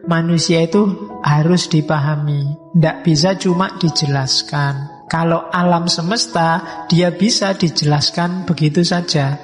manusia itu harus dipahami, tidak bisa cuma dijelaskan. Kalau alam semesta, dia bisa dijelaskan begitu saja.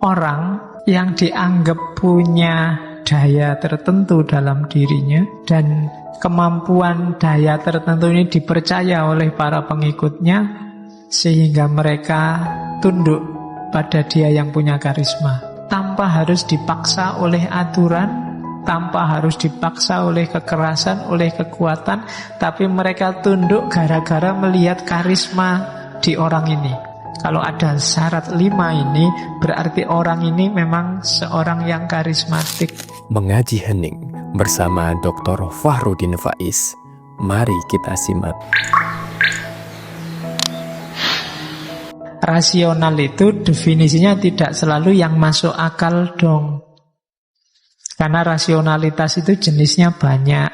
Orang yang dianggap punya daya tertentu dalam dirinya dan kemampuan daya tertentu ini dipercaya oleh para pengikutnya, sehingga mereka tunduk pada dia yang punya karisma, tanpa harus dipaksa oleh aturan, tanpa harus dipaksa oleh kekerasan, oleh kekuatan, tapi mereka tunduk gara-gara melihat karisma di orang ini. Kalau ada syarat 5 ini, berarti orang ini memang seorang yang karismatik. Mengaji Hening bersama Dr. Fahrudin Faiz. Mari kita simak. Rasional itu definisinya tidak selalu yang masuk akal dong. Karena rasionalitas itu jenisnya banyak.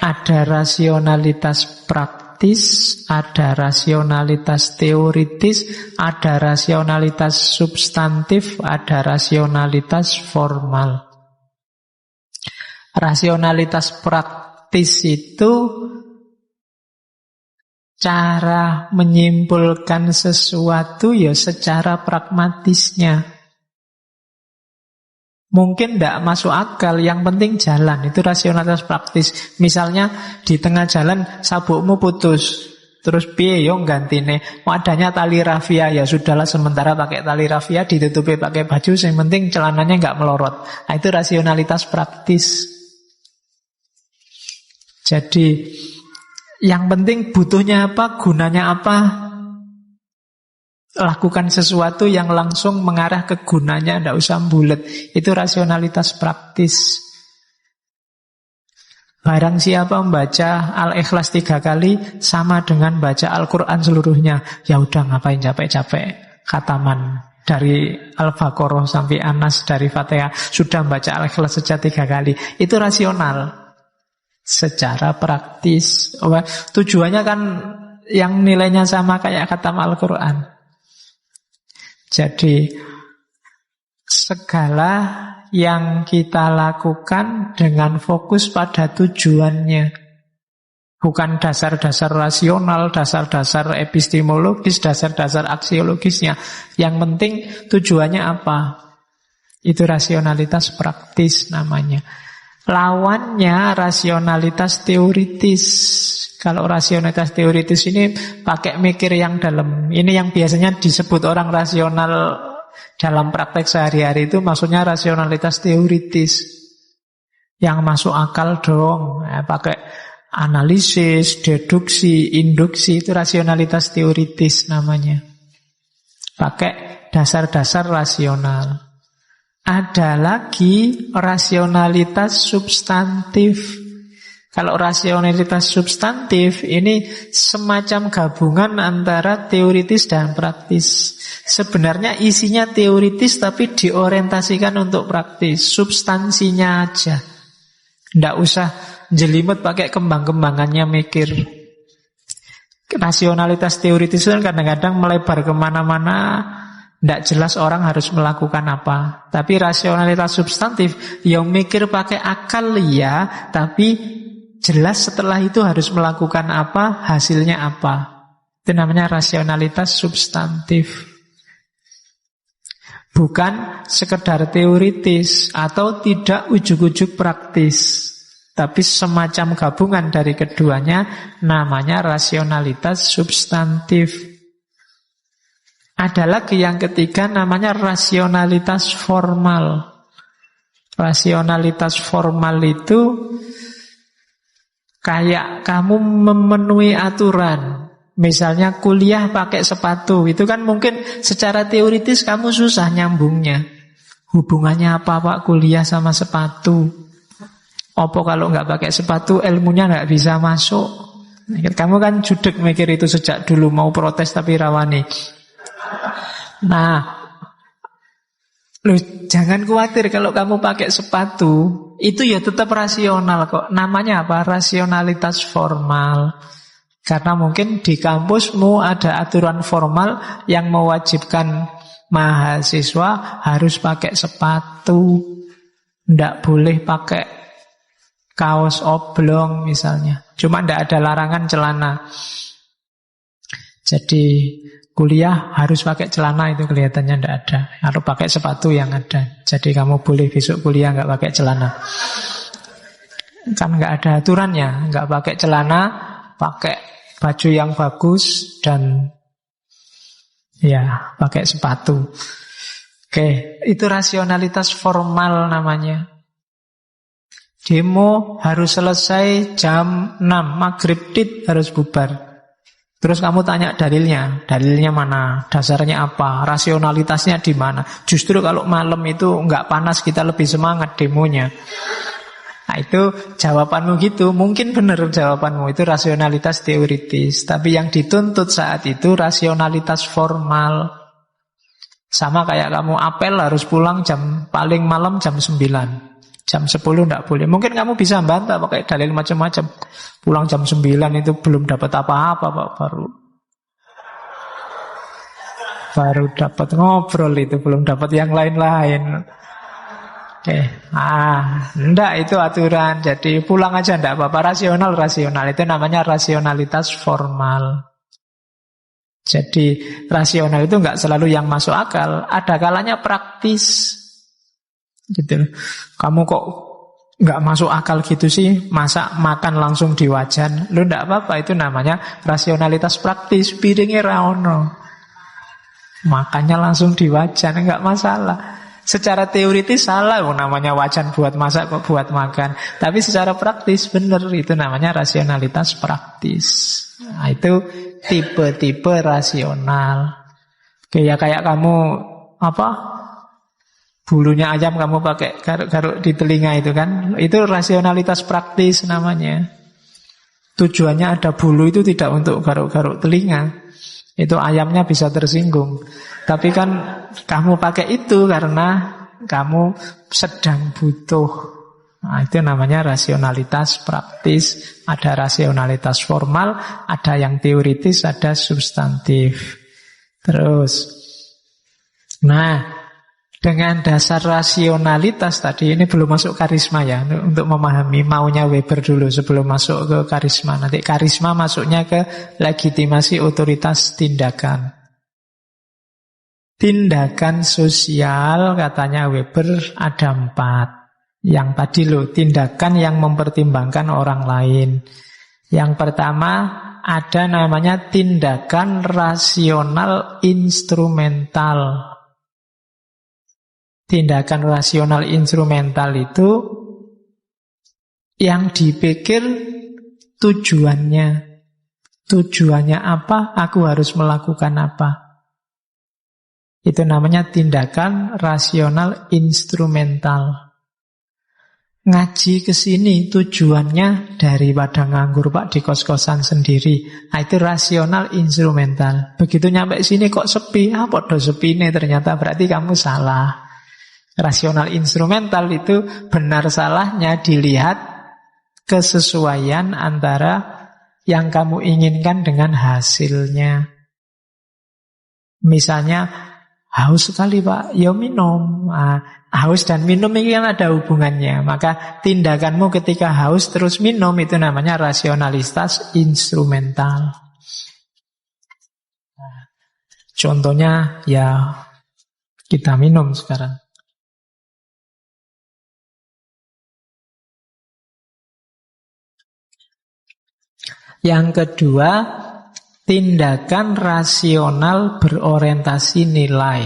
Ada rasionalitas praktis, ada rasionalitas teoritis, ada rasionalitas substantif, ada rasionalitas formal. Rasionalitas praktis itu cara menyimpulkan sesuatu ya secara pragmatisnya. Mungkin tidak masuk akal, yang penting jalan. Itu rasionalitas praktis. Misalnya di tengah jalan sabukmu putus, terus piye yo gantine, adanya tali rafia, ya sudahlah sementara pakai tali rafia, ditutupi pakai baju, yang penting celananya nggak melorot. Nah, itu rasionalitas praktis. Jadi yang penting butuhnya apa, gunanya apa, lakukan sesuatu yang langsung mengarah ke gunanya, tidak usah bulet. Itu rasionalitas praktis. Barang siapa membaca Al-Ikhlas 3 kali sama dengan baca Al-Quran seluruhnya, ya udah ngapain capek-capek khataman dari Al-Baqarah sampai Anas, dari Fatihah, sudah membaca Al-Ikhlas saja 3 kali. Itu rasional secara praktis. Tujuannya kan yang nilainya sama kayak khatam Al-Quran. Jadi segala yang kita lakukan dengan fokus pada tujuannya, bukan dasar-dasar rasional, dasar-dasar epistemologis, dasar-dasar aksiologisnya. Yang penting tujuannya apa. Itu rasionalitas praktis namanya. Lawannya rasionalitas teoritis. Kalau rasionalitas teoritis ini pakai mikir yang dalam. Ini yang biasanya disebut orang rasional dalam praktek sehari-hari, itu maksudnya rasionalitas teoritis. Yang masuk akal dong. Pakai analisis, deduksi, induksi, itu rasionalitas teoritis namanya. Pakai dasar-dasar rasional. Ada lagi rasionalitas substantif. Kalau rasionalitas substantif ini semacam gabungan antara teoritis dan praktis. Sebenarnya isinya teoritis tapi diorientasikan untuk praktis. Substansinya aja. Tidak usah jelimet pakai kembang-kembangannya mikir. Rasionalitas teoritis itu kadang-kadang melebar kemana-mana, tidak jelas orang harus melakukan apa. Tapi rasionalitas substantif yang mikir pakai akal ya, tapi jelas setelah itu harus melakukan apa, hasilnya apa. Itu namanya rasionalitas substantif. Bukan sekedar teoritis atau tidak ujuk-ujuk praktis, tapi semacam gabungan dari keduanya, namanya rasionalitas substantif. Ada lagi yang ketiga namanya rasionalitas formal. Rasionalitas formal itu kayak kamu memenuhi aturan. Misalnya kuliah pakai sepatu, itu kan mungkin secara teoritis kamu susah nyambungnya. Hubungannya apa Pak kuliah sama sepatu? Apa kalau nggak pakai sepatu ilmunya nggak bisa masuk? Kamu kan judek mikir itu sejak dulu, mau protes tapi rawani. Nah, jangan khawatir kalau kamu pakai sepatu, itu ya tetap rasional kok. Namanya apa? Rasionalitas formal. Karena mungkin di kampusmu ada aturan formal yang mewajibkan mahasiswa harus pakai sepatu, tidak boleh pakai kaos oblong misalnya. Cuma tidak ada larangan celana. Jadi kuliah harus pakai celana itu kelihatannya tidak ada. Kalau pakai sepatu yang ada. Jadi kamu boleh besok kuliah nggak pakai celana. Kan nggak ada aturannya. Nggak pakai celana, pakai baju yang bagus dan ya pakai sepatu. Oke, itu rasionalitas formal namanya. Demo harus selesai jam 6, maghrib tit harus bubar. Terus kamu tanya dalilnya. Dalilnya mana? Dasarnya apa? Rasionalitasnya di mana? Justru kalau malam itu nggak panas, kita lebih semangat demonya. Nah itu jawabanmu gitu. Mungkin benar jawabanmu itu rasionalitas teoritis. Tapi yang dituntut saat itu rasionalitas formal. Sama kayak kamu apel harus pulang paling malam jam 9. Jam 10 tidak boleh. Mungkin kamu bisa bantah pakai dalil macam-macam. Pulang jam 9 itu belum dapat apa-apa Pak. Baru dapat ngobrol itu. Belum dapat yang lain-lain. Oke. Enggak itu aturan. Jadi pulang aja enggak apa-apa. Rasional. Itu namanya rasionalitas formal. Jadi rasional itu enggak selalu yang masuk akal. Ada kalanya praktis. Gitu. Kamu kok nggak masuk akal gitu sih, masa makan langsung di wajan? Lu nggak apa-apa, itu namanya rasionalitas praktis. Piringnya raono, makannya langsung di wajan, nggak masalah. Secara teoritis salah, namanya wajan buat masak kok buat makan. Tapi secara praktis benar, itu namanya rasionalitas praktis. Nah, itu tipe-tipe rasional. Kayak kamu bulunya ayam kamu pakai garuk-garuk di telinga itu kan. Itu rasionalitas praktis namanya. Tujuannya ada bulu itu tidak untuk garuk-garuk telinga. Itu ayamnya bisa tersinggung. Tapi kan kamu pakai itu karena kamu sedang butuh. Nah, itu namanya rasionalitas praktis. Ada rasionalitas formal, ada yang teoritis, ada substantif. Terus dengan dasar rasionalitas tadi, ini belum masuk karisma ya, untuk memahami maunya Weber dulu sebelum masuk ke karisma. Nanti karisma masuknya ke legitimasi otoritas tindakan. Tindakan sosial katanya Weber ada 4. Yang tadi tindakan yang mempertimbangkan orang lain. Yang pertama ada namanya tindakan rasional instrumental. Tindakan rasional instrumental itu yang dipikir tujuannya. Tujuannya apa? Aku harus melakukan apa? Itu namanya tindakan rasional instrumental. Ngaji ke sini tujuannya daripada nganggur Pak di kos-kosan sendiri. Nah, itu rasional instrumental. Begitu nyampe sini kok sepi, podo sepi nih ternyata, berarti kamu salah. Rasional instrumental itu benar salahnya dilihat kesesuaian antara yang kamu inginkan dengan hasilnya. Misalnya haus sekali Pak, ya minum. Haus dan minum ini kan ada hubungannya. Maka tindakanmu ketika haus terus minum itu namanya rasionalitas instrumental. Contohnya ya kita minum sekarang. Yang kedua, tindakan rasional berorientasi nilai.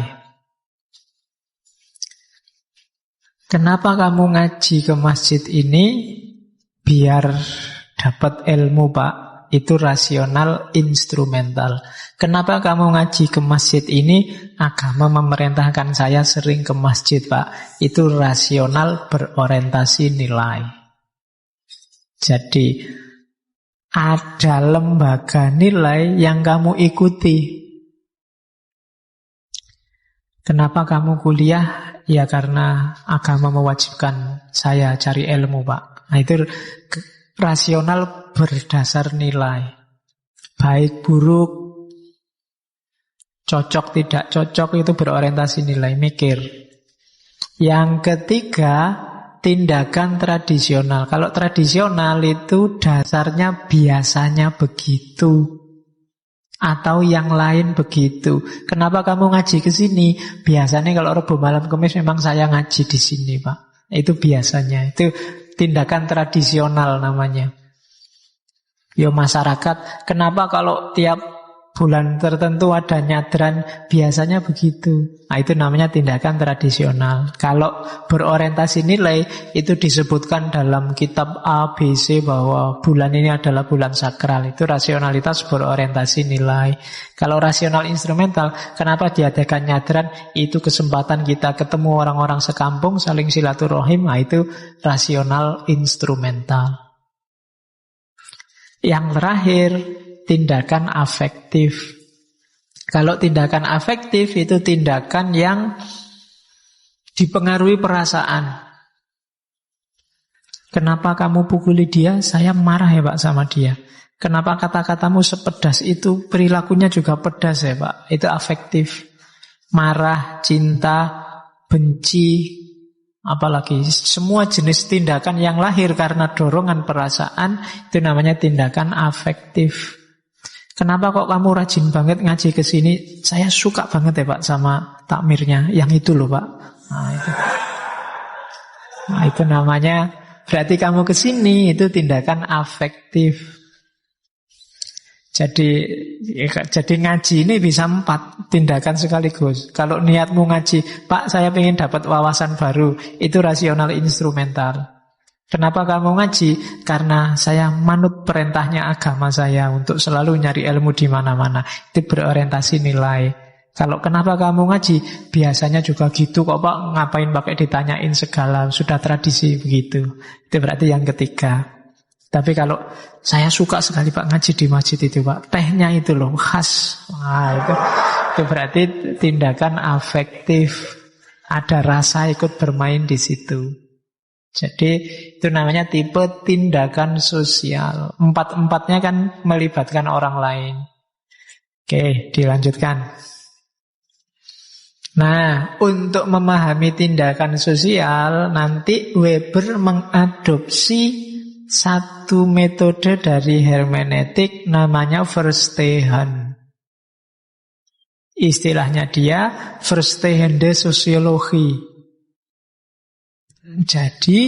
Kenapa kamu ngaji ke masjid ini? Biar dapat ilmu Pak. Itu rasional instrumental. Kenapa kamu ngaji ke masjid ini? Agama memerintahkan saya sering ke masjid Pak. Itu rasional berorientasi nilai. Jadi ada lembaga nilai yang kamu ikuti. Kenapa kamu kuliah? Ya karena agama mewajibkan saya cari ilmu Pak. Nah itu rasional berdasar nilai. Baik buruk, cocok tidak cocok itu berorientasi nilai, mikir. Yang ketiga, tindakan tradisional. Kalau tradisional itu dasarnya biasanya begitu. Atau yang lain begitu. Kenapa kamu ngaji ke sini? Biasanya kalau Rebo malam Kamis memang saya ngaji di sini, Pak. Itu biasanya. Itu tindakan tradisional namanya. Ya masyarakat, kenapa kalau tiap bulan tertentu ada nyadran, biasanya begitu. Nah, itu namanya tindakan tradisional. Kalau berorientasi nilai, itu disebutkan dalam kitab A, B, C bahwa bulan ini adalah bulan sakral. Itu rasionalitas berorientasi nilai. Kalau rasional instrumental, kenapa diadakan nyadran? Itu kesempatan kita ketemu orang-orang sekampung, saling silaturahim. Nah, itu rasional instrumental. Yang terakhir, tindakan afektif. Kalau tindakan afektif itu tindakan yang dipengaruhi perasaan. Kenapa kamu pukuli dia? Saya marah ya Pak sama dia. Kenapa kata-katamu sepedas itu? Perilakunya juga pedas ya Pak. Itu afektif. Marah, cinta, benci, apalagi semua jenis tindakan yang lahir karena dorongan perasaan, itu namanya tindakan afektif. Kenapa kok kamu rajin banget ngaji ke sini? Saya suka banget ya Pak sama takmirnya. Yang itu loh Pak. Nah, itu namanya berarti kamu ke sini itu tindakan afektif. Jadi ngaji ini bisa 4 tindakan sekaligus. Kalau niatmu ngaji, Pak saya ingin dapat wawasan baru, itu rasional instrumental. Kenapa kamu ngaji? Karena saya manut perintahnya agama saya untuk selalu nyari ilmu di mana-mana. Itu berorientasi nilai. Kalau kenapa kamu ngaji? Biasanya juga gitu kok Pak, ngapain pakai ditanyain segala, sudah tradisi begitu. Itu berarti yang ketiga. Tapi kalau saya suka sekali Pak ngaji di masjid itu Pak, tehnya itu loh khas. Nah, itu berarti tindakan afektif. Ada rasa ikut bermain di situ. Jadi itu namanya tipe tindakan sosial. 4-4-nya kan melibatkan orang lain. Oke, dilanjutkan. Nah, untuk memahami tindakan sosial, nanti Weber mengadopsi satu metode dari hermeneutik namanya Verstehen. Istilahnya dia Verstehende Sosiologi. Jadi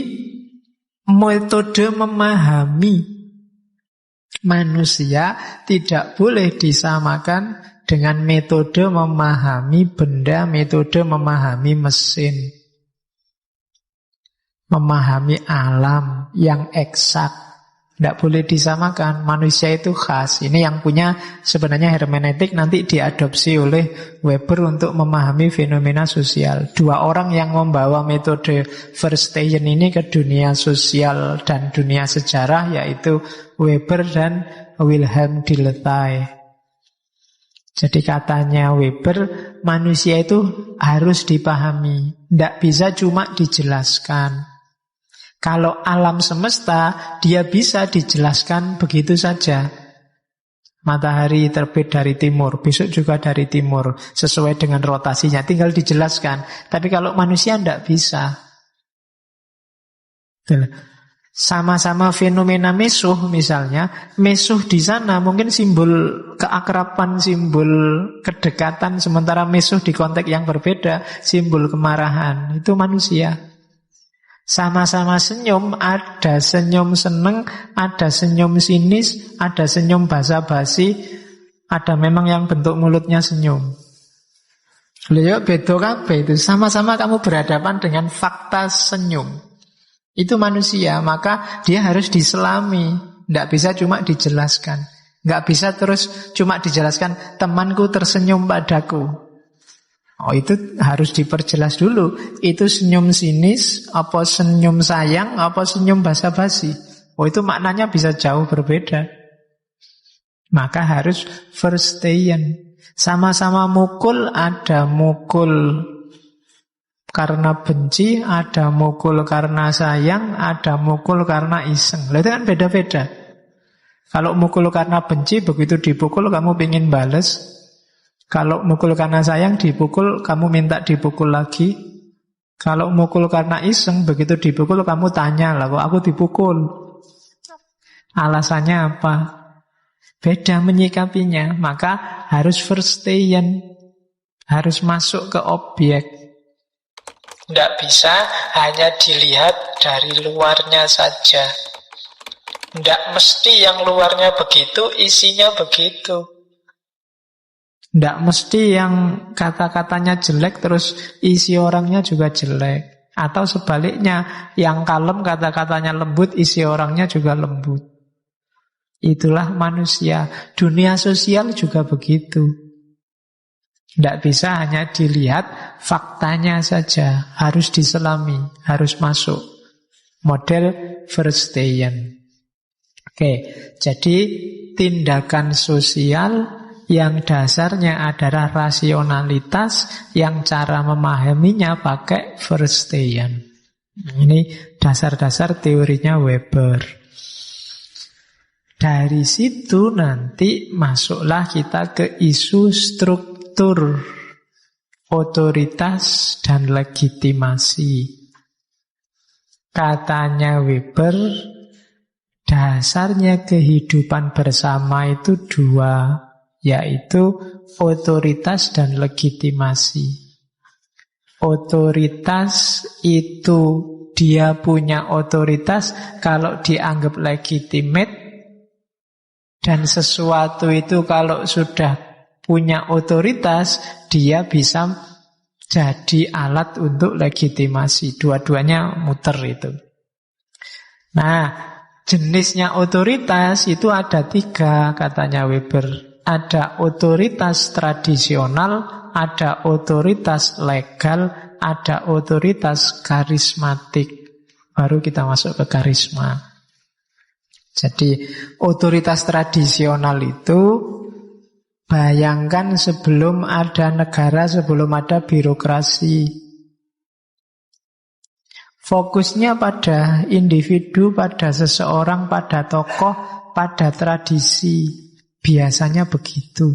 metode memahami manusia tidak boleh disamakan dengan metode memahami benda, metode memahami mesin, memahami alam yang eksak. Tidak boleh disamakan. Manusia itu khas. Ini yang punya sebenarnya hermeneutik nanti diadopsi oleh Weber untuk memahami fenomena sosial. 2 orang yang membawa metode Verstehen ini ke dunia sosial dan dunia sejarah, yaitu Weber dan Wilhelm Dilthey. Jadi katanya Weber, manusia itu harus dipahami, tidak bisa cuma dijelaskan. Kalau alam semesta, dia bisa dijelaskan begitu saja. Matahari terbit dari timur, besok juga dari timur, sesuai dengan rotasinya, tinggal dijelaskan. Tapi kalau manusia tidak bisa. Sama-sama fenomena mesuh misalnya, mesuh di sana mungkin simbol keakraban, simbol kedekatan, sementara mesuh di konteks yang berbeda, simbol kemarahan. Itu manusia. Sama-sama senyum, ada senyum seneng, ada senyum sinis, ada senyum basa-basi, ada memang yang bentuk mulutnya senyum. Lihat beda kabeh itu, sama-sama kamu berhadapan dengan fakta senyum. Itu manusia, maka dia harus diselami, tidak bisa cuma dijelaskan. Nggak bisa terus cuma dijelaskan, temanku tersenyum padaku. Oh, itu harus diperjelas dulu. Itu senyum sinis, apa senyum sayang, apa senyum basa-basi. Oh, itu maknanya bisa jauh berbeda. Maka harus Verstehen. Sama-sama mukul, ada mukul karena benci, ada mukul karena sayang, ada mukul karena iseng. Itu kan beda-beda. Kalau mukul karena benci, begitu dipukul kamu ingin bales. Kalau mukul karena sayang, dipukul, kamu minta dipukul lagi. Kalau mukul karena iseng, begitu dipukul kamu tanya, lah kok aku dipukul? Alasannya apa? Beda menyikapinya. Maka harus verstehen, harus masuk ke objek. Tidak bisa hanya dilihat dari luarnya saja. Tidak mesti yang luarnya begitu, isinya begitu. Tidak mesti yang kata-katanya jelek terus isi orangnya juga jelek. Atau sebaliknya, yang kalem kata-katanya lembut, isi orangnya juga lembut. Itulah manusia. Dunia sosial juga begitu. Tidak bisa hanya dilihat faktanya saja. Harus diselami, harus masuk. Model verstehen. Oke, jadi tindakan sosial yang dasarnya adalah rasionalitas, yang cara memahaminya pakai verstehen. Ini dasar-dasar teorinya Weber. Dari situ nanti masuklah kita ke isu struktur otoritas dan legitimasi. Katanya Weber, dasarnya kehidupan bersama itu dua, yaitu otoritas dan legitimasi. Otoritas itu dia punya otoritas kalau dianggap legitimate, dan sesuatu itu kalau sudah punya otoritas dia bisa jadi alat untuk legitimasi. Dua-duanya muter itu. Nah, jenisnya otoritas itu ada 3 katanya Weber. Ada otoritas tradisional, ada otoritas legal, ada otoritas karismatik. Baru kita masuk ke karisma. Jadi otoritas tradisional itu, bayangkan sebelum ada negara, sebelum ada birokrasi. Fokusnya pada individu, pada seseorang, pada tokoh, pada tradisi. Biasanya begitu.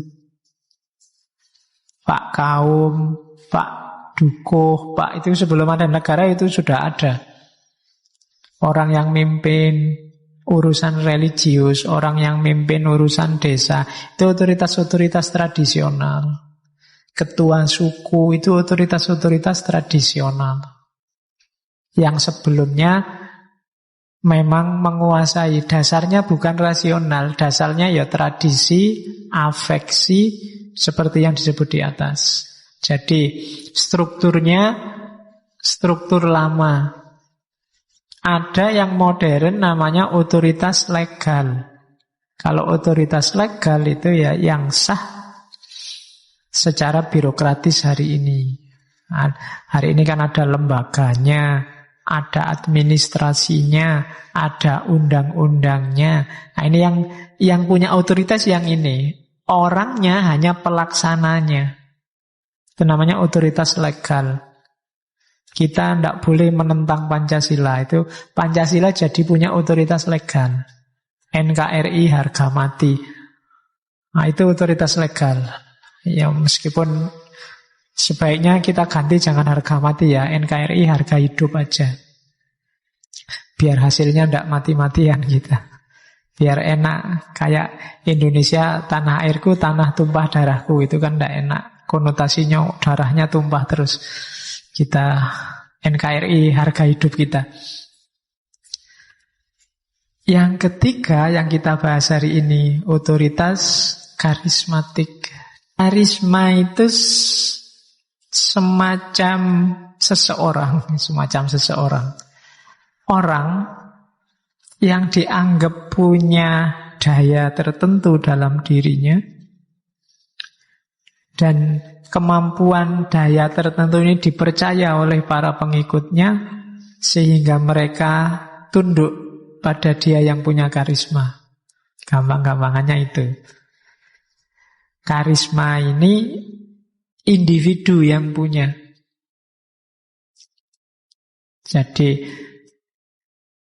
Pak Kaum, Pak Dukuh, Pak itu sebelum ada negara itu sudah ada. Orang yang mimpin urusan religius, orang yang mimpin urusan desa, itu otoritas-otoritas tradisional. Ketua suku itu otoritas-otoritas tradisional. Yang sebelumnya memang menguasai. Dasarnya bukan rasional, dasarnya ya tradisi, afeksi, seperti yang disebut di atas. Jadi strukturnya struktur lama. Ada yang modern namanya otoritas legal. Kalau otoritas legal itu ya yang sah secara birokratis hari ini. Hari ini kan ada lembaganya, ada administrasinya, ada undang-undangnya. Nah, ini yang punya otoritas yang ini. Orangnya hanya pelaksananya. Itu namanya otoritas legal. Kita tidak boleh menentang Pancasila. Itu Pancasila jadi punya otoritas legal. NKRI harga mati. Nah, itu otoritas legal. Ya meskipun sebaiknya kita ganti jangan harga mati ya, NKRI harga hidup aja. Biar hasilnya tidak mati-matian kita. Biar enak. Kayak Indonesia tanah airku, tanah tumpah darahku. Itu kan tidak enak. Konotasinya darahnya tumpah terus. Kita NKRI harga hidup kita. Yang ketiga yang kita bahas hari ini, otoritas karismatik. Karisma itu semacam seseorang. Orang yang dianggap punya daya tertentu dalam dirinya, dan kemampuan daya tertentu ini dipercaya oleh para pengikutnya, sehingga mereka tunduk pada dia yang punya karisma. Gampang-gampangannya itu. Karisma ini individu yang punya. Jadi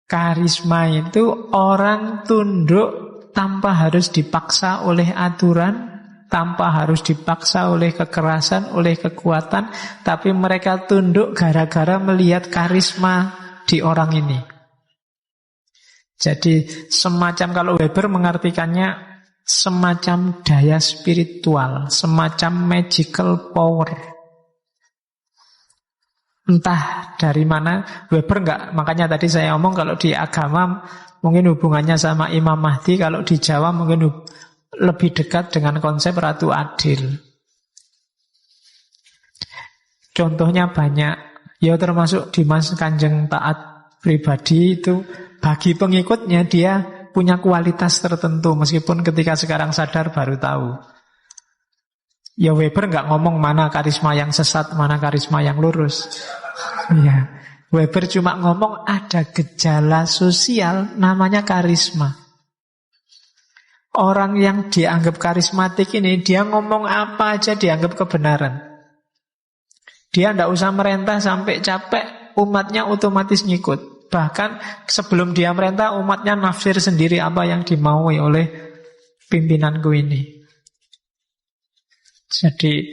karisma itu orang tunduk tanpa harus dipaksa oleh aturan, tanpa harus dipaksa oleh kekerasan, oleh kekuatan, tapi mereka tunduk gara-gara melihat karisma di orang ini. Jadi semacam, kalau Weber mengartikannya semacam daya spiritual, semacam magical power. Entah dari mana, Weber enggak, makanya tadi saya omong kalau di agama mungkin hubungannya sama Imam Mahdi, kalau di Jawa mungkin lebih dekat dengan konsep Ratu Adil. Contohnya banyak, ya termasuk Dimas Kanjeng Taat pribadi itu, bagi pengikutnya dia punya kualitas tertentu, meskipun ketika sekarang sadar baru tahu. Ya Weber nggak ngomong mana karisma yang sesat, mana karisma yang lurus. Ya, Weber cuma ngomong ada gejala sosial namanya karisma. Orang yang dianggap karismatik ini, dia ngomong apa aja dianggap kebenaran. Dia tidak usah merintah sampai capek, umatnya otomatis ngikut. Bahkan sebelum dia merintah, umatnya nafsir sendiri apa yang dimaui oleh pimpinanku ini. Jadi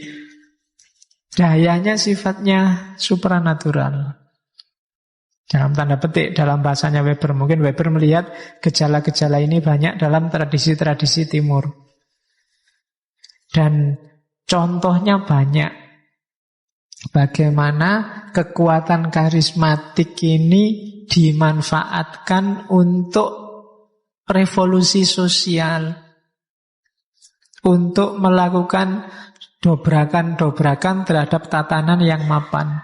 dayanya sifatnya supranatural. Dalam tanda petik, dalam bahasanya Weber. Mungkin Weber melihat gejala-gejala ini banyak dalam tradisi-tradisi timur. Dan contohnya banyak. Bagaimana kekuatan karismatik ini dimanfaatkan untuk revolusi sosial. Untuk melakukan dobrakan-dobrakan terhadap tatanan yang mapan.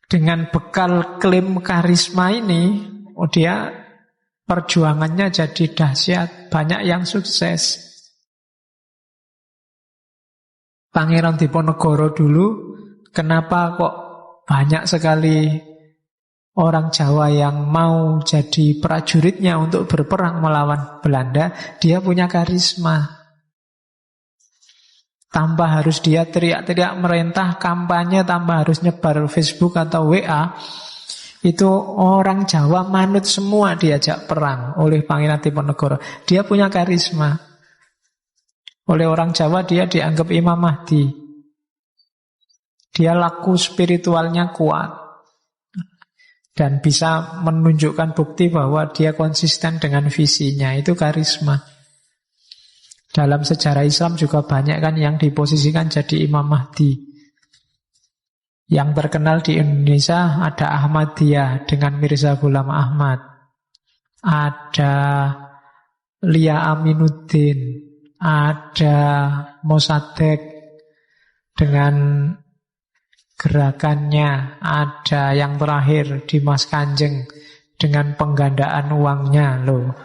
Dengan bekal klaim karisma ini, dia perjuangannya jadi dahsyat, banyak yang sukses. Pangeran Diponegoro dulu, kenapa kok banyak sekali orang Jawa yang mau jadi prajuritnya untuk berperang melawan Belanda? Dia punya karisma. Tanpa harus dia teriak-teriak merintah, kampanye, tanpa harus nyebar Facebook atau WA, itu orang Jawa manut semua diajak perang oleh Pangeran Diponegoro. Dia punya karisma. Oleh orang Jawa dia dianggap Imam Mahdi. Dia laku spiritualnya kuat. Dan bisa menunjukkan bukti bahwa dia konsisten dengan visinya. Itu karisma. Dalam sejarah Islam juga banyak kan yang diposisikan jadi Imam Mahdi. Yang terkenal di Indonesia ada Ahmadiyah dengan Mirza Ghulam Ahmad. Ada Lia Aminuddin. Ada Mossadegh dengan gerakannya. Ada yang terakhir Dimas Kanjeng dengan penggandaan uangnya loh.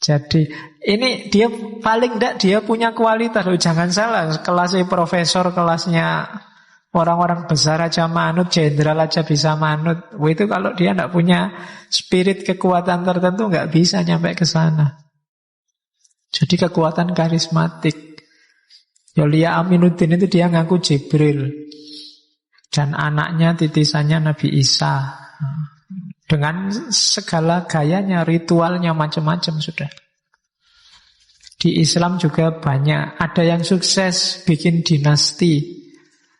Jadi ini dia paling tidak dia punya kualitas loh. Jangan salah, kelasnya profesor, kelasnya orang-orang besar aja manut, jenderal aja bisa manut. Itu kalau dia tidak punya spirit kekuatan tertentu nggak bisa nyampe ke sana. Jadi kekuatan karismatik. Lia Aminuddin itu dia ngaku Jibril. Dan anaknya titisannya Nabi Isa. Dengan segala gayanya, ritualnya macam-macam sudah. Di Islam juga banyak. Ada yang sukses bikin dinasti.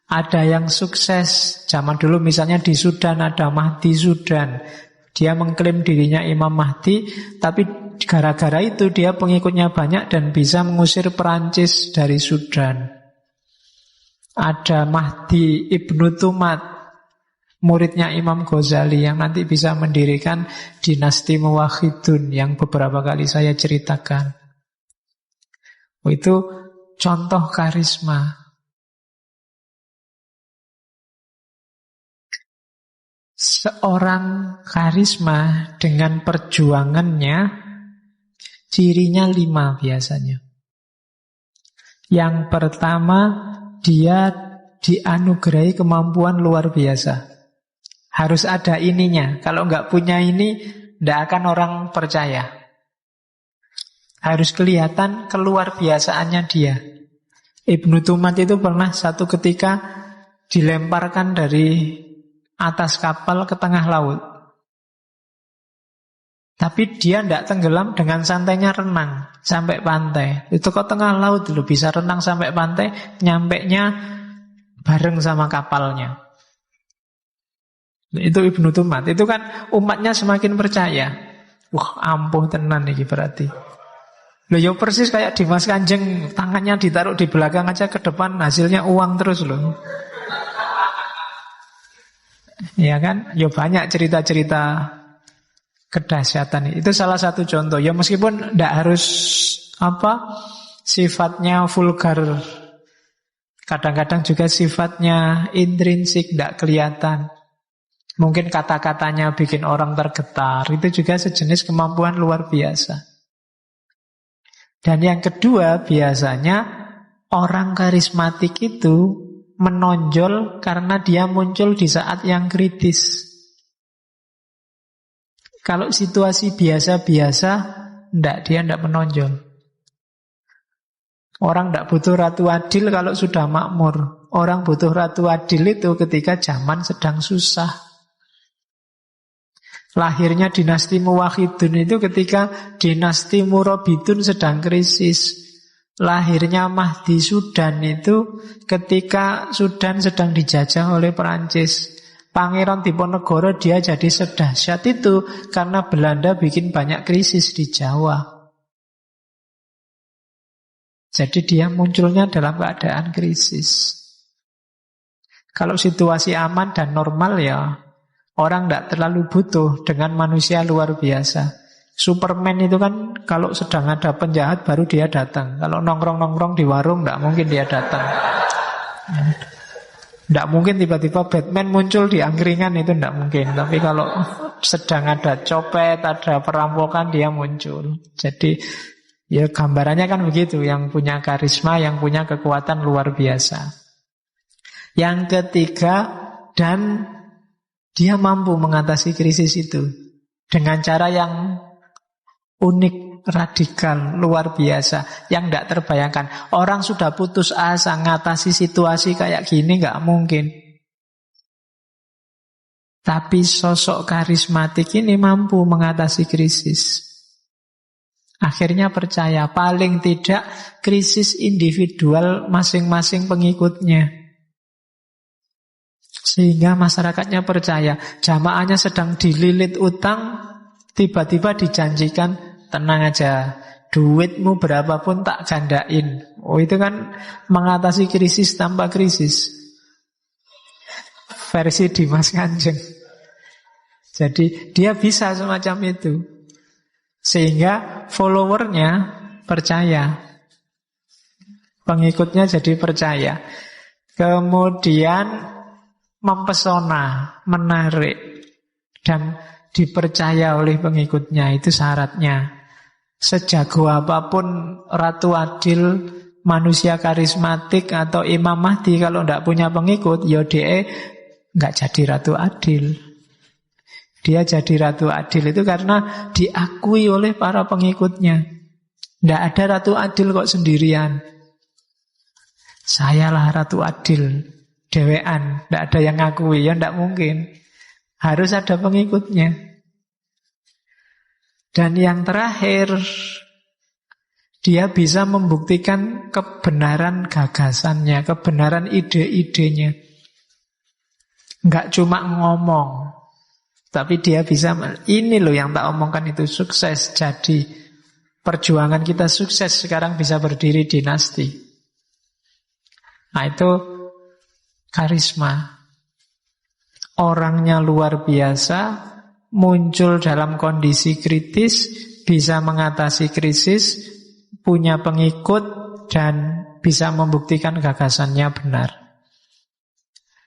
Ada yang sukses. Zaman dulu misalnya di Sudan ada Mahdi Sudan. Dia mengklaim dirinya Imam Mahdi, tapi gara-gara itu dia pengikutnya banyak dan bisa mengusir Perancis dari Sudan. Ada Mahdi Ibnu Tumat, muridnya Imam Ghazali yang nanti bisa mendirikan dinasti Muwahhidun yang beberapa kali saya ceritakan. Itu contoh karisma. Seorang karisma dengan perjuangannya, cirinya 5 biasanya. Yang pertama, dia dianugerahi kemampuan luar biasa. Harus ada ininya. Kalau nggak punya ini, tidak akan orang percaya. Harus kelihatan keluar biasaannya dia. Ibnu Tumat itu pernah satu ketika dilemparkan dari atas kapal ke tengah laut. Tapi dia tidak tenggelam, dengan santainya renang sampai pantai. Itu kok tengah laut loh, bisa renang sampai pantai, nyampenya bareng sama kapalnya. Itu Ibnu Tumat. Itu kan umatnya semakin percaya. Wah, ampuh tenan nih berarti. Loh ya persis kayak Dimas Kanjeng, tangannya ditaruh di belakang aja, ke depan hasilnya uang terus loh. Ya kan? Ya banyak cerita-cerita kedahsyatan. Itu salah satu contoh. Ya meskipun tidak harus sifatnya vulgar. Kadang-kadang juga sifatnya intrinsik, tidak kelihatan. Mungkin kata-katanya bikin orang tergetar. Itu juga sejenis kemampuan luar biasa. Dan yang kedua, biasanya orang karismatik itu menonjol karena dia muncul di saat yang kritis. Kalau situasi biasa-biasa, dia tidak menonjol. Orang tidak butuh ratu adil kalau sudah makmur. Orang butuh ratu adil itu ketika zaman sedang susah. Lahirnya dinasti Muwahhidun itu ketika dinasti Murabitun sedang krisis. Lahirnya Mahdi Sudan itu ketika Sudan sedang dijajah oleh Perancis. Pangeran Diponegoro dia jadi sedahsyat itu karena Belanda bikin banyak krisis di Jawa. Jadi dia munculnya dalam keadaan krisis. Kalau situasi aman dan normal ya orang tidak terlalu butuh dengan manusia luar biasa. Superman itu kan kalau sedang ada penjahat baru dia datang. Kalau nongkrong-nongkrong di warung tidak mungkin dia datang. Tidak mungkin tiba-tiba Batman muncul di angkringan, itu tidak mungkin. Tapi kalau sedang ada copet, ada perampokan, dia muncul. Jadi ya gambarannya kan begitu. Yang punya karisma, yang punya kekuatan luar biasa. Yang ketiga, dan dia mampu mengatasi krisis itu dengan cara yang unik, radikal, luar biasa, yang tidak terbayangkan. Orang sudah putus asa ngatasi situasi kayak gini nggak mungkin. Tapi sosok karismatik ini mampu mengatasi krisis. Akhirnya percaya, paling tidak krisis individual masing-masing pengikutnya. Sehingga masyarakatnya percaya, jamaahnya sedang dililit utang, tiba-tiba dijanjikan, tenang aja, duitmu berapapun tak gandain. Oh, itu kan mengatasi krisis tanpa krisis. Versi Dimas Kanjeng. Jadi dia bisa semacam itu. Sehingga followernya percaya, pengikutnya jadi percaya. Kemudian mempesona, menarik, dan dipercaya oleh pengikutnya. Itu syaratnya. Sejago apapun Ratu Adil, manusia karismatik atau Imam Mahdi, kalau tidak punya pengikut, ya dia nggak jadi Ratu Adil. Dia jadi Ratu Adil itu karena diakui oleh para pengikutnya. Tidak ada Ratu Adil kok sendirian. Sayalah Ratu Adil, dewean, tidak ada yang ngakui, ya tidak mungkin. Harus ada pengikutnya. Dan yang terakhir, dia bisa membuktikan kebenaran gagasannya, kebenaran ide-idenya. Enggak cuma ngomong, tapi dia bisa, ini loh yang tak omongkan itu sukses. Jadi perjuangan kita sukses, sekarang bisa berdiri dinasti. Nah itu karisma. Orangnya luar biasa, muncul dalam kondisi kritis, bisa mengatasi krisis, punya pengikut, dan bisa membuktikan gagasannya benar.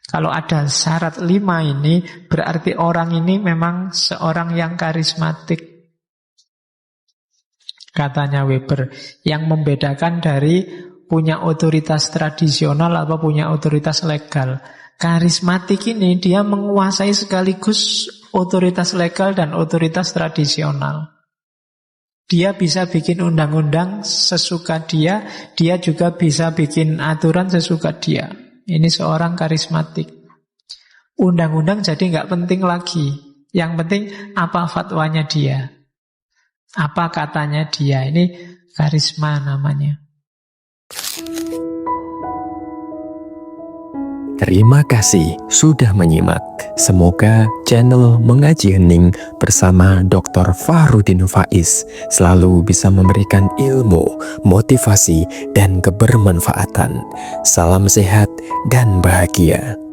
Kalau ada syarat 5 ini, berarti orang ini memang seorang yang karismatik. Katanya Weber, yang membedakan dari punya otoritas tradisional atau punya otoritas legal. Karismatik ini dia menguasai sekaligus otoritas legal dan otoritas tradisional. Dia bisa bikin undang-undang sesuka dia, dia juga bisa bikin aturan sesuka dia. Ini seorang karismatik. Undang-undang jadi nggak penting lagi. Yang penting apa fatwanya dia. Apa katanya dia? Ini karisma namanya. Terima kasih sudah menyimak. Semoga channel Mengaji Hening bersama Dr. Fahrudin Faiz selalu bisa memberikan ilmu, motivasi, dan kebermanfaatan. Salam sehat dan bahagia.